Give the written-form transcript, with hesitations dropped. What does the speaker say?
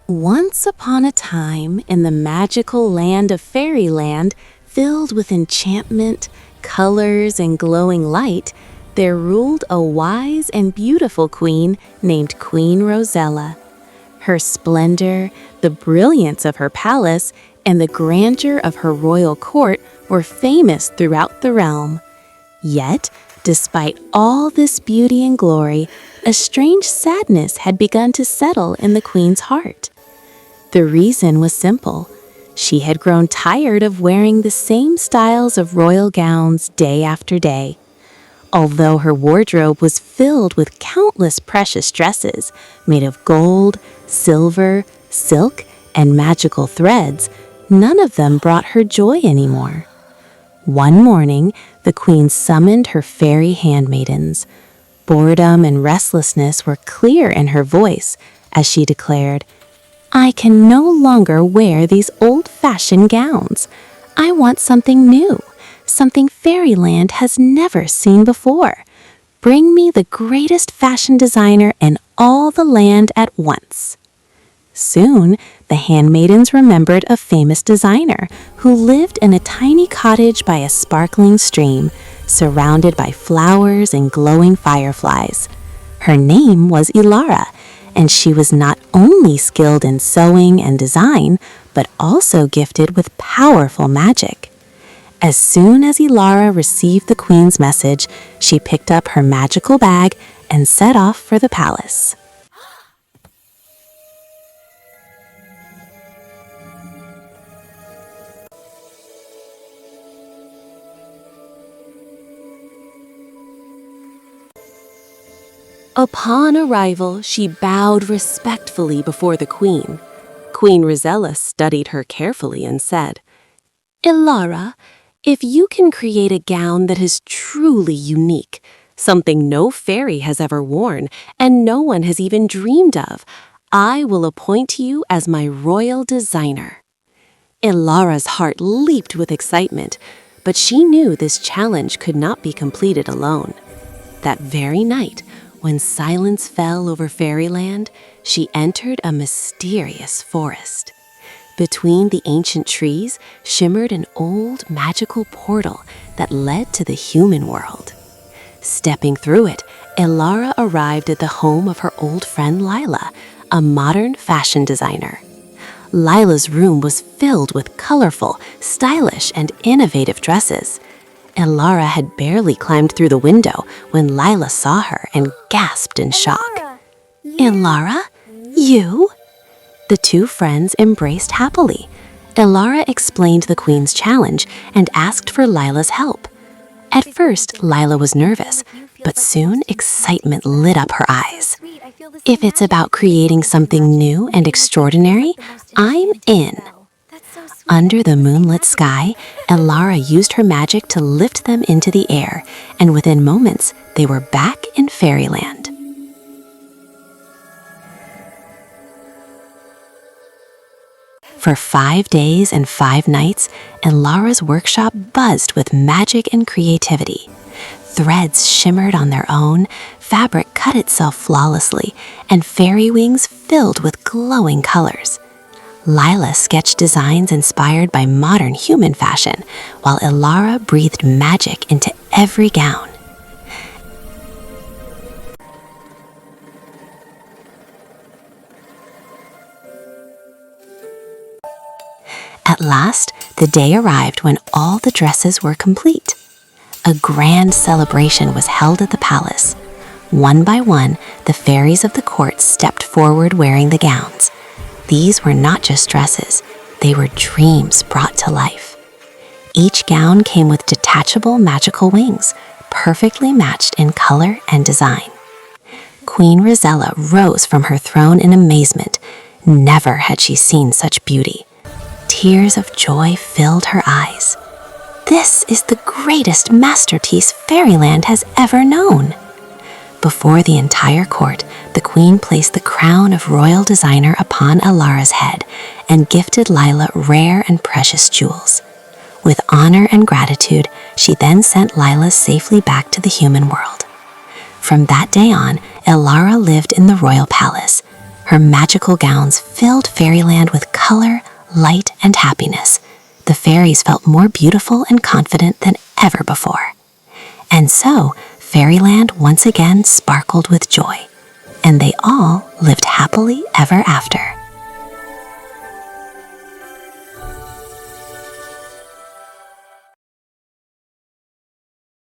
Once upon a time, in the magical land of Fairyland, filled with enchantment, colors, and glowing light, there ruled a wise and beautiful queen named Queen Rosella. Her splendor, the brilliance of her palace, and the grandeur of her royal court were famous throughout the realm. Yet, despite all this beauty and glory, a strange sadness had begun to settle in the queen's heart. The reason was simple. She had grown tired of wearing the same styles of royal gowns day after day. Although her wardrobe was filled with countless precious dresses made of gold, silver, silk, and magical threads, none of them brought her joy anymore. One morning, the queen summoned her fairy handmaidens. Boredom and restlessness were clear in her voice as she declared, "I can no longer wear these old-fashioned gowns. I want something new, something Fairyland has never seen before. Bring me the greatest fashion designer in all the land at once." Soon, the handmaidens remembered a famous designer who lived in a tiny cottage by a sparkling stream, surrounded by flowers and glowing fireflies. Her name was Elara, and she was not only skilled in sewing and design, but also gifted with powerful magic. As soon as Elara received the queen's message, she picked up her magical bag and set off for the palace. Upon arrival, she bowed respectfully before the queen. Queen Rosella studied her carefully and said, "Elara, if you can create a gown that is truly unique, something no fairy has ever worn and no one has even dreamed of, I will appoint you as my royal designer." Elara's heart leaped with excitement, but she knew this challenge could not be completed alone. That very night, when silence fell over Fairyland, she entered a mysterious forest. Between the ancient trees shimmered an old magical portal that led to the human world. Stepping through it, Elara arrived at the home of her old friend Lilah, a modern fashion designer. Lilah's room was filled with colorful, stylish, and innovative dresses. Elara had barely climbed through the window when Lilah saw her and gasped in shock. "Elara, you?" The two friends embraced happily. Elara explained the queen's challenge and asked for Lilah's help. At first, Lilah was nervous, but soon excitement lit up her eyes. "If it's about creating something new and extraordinary, I'm in." Under the moonlit sky, Elara used her magic to lift them into the air, and within moments, they were back in Fairyland. For 5 days and 5 nights, Elara's workshop buzzed with magic and creativity. Threads shimmered on their own, fabric cut itself flawlessly, and fairy wings filled with glowing colors. Lilah sketched designs inspired by modern human fashion, while Elara breathed magic into every gown. At last, the day arrived when all the dresses were complete. A grand celebration was held at the palace. One by one, the fairies of the court stepped forward wearing the gowns. These were not just dresses, they were dreams brought to life. Each gown came with detachable magical wings, perfectly matched in color and design. Queen Rosella rose from her throne in amazement. Never had she seen such beauty. Tears of joy filled her eyes. "This is the greatest masterpiece Fairyland has ever known." Before the entire court, the queen placed the crown of royal designer upon Elara's head and gifted Lilah rare and precious jewels. With honor and gratitude, she then sent Lilah safely back to the human world. From that day on, Elara lived in the royal palace. Her magical gowns filled Fairyland with color, light, and happiness. The fairies felt more beautiful and confident than ever before. And so, Fairyland once again sparkled with joy, and they all lived happily ever after.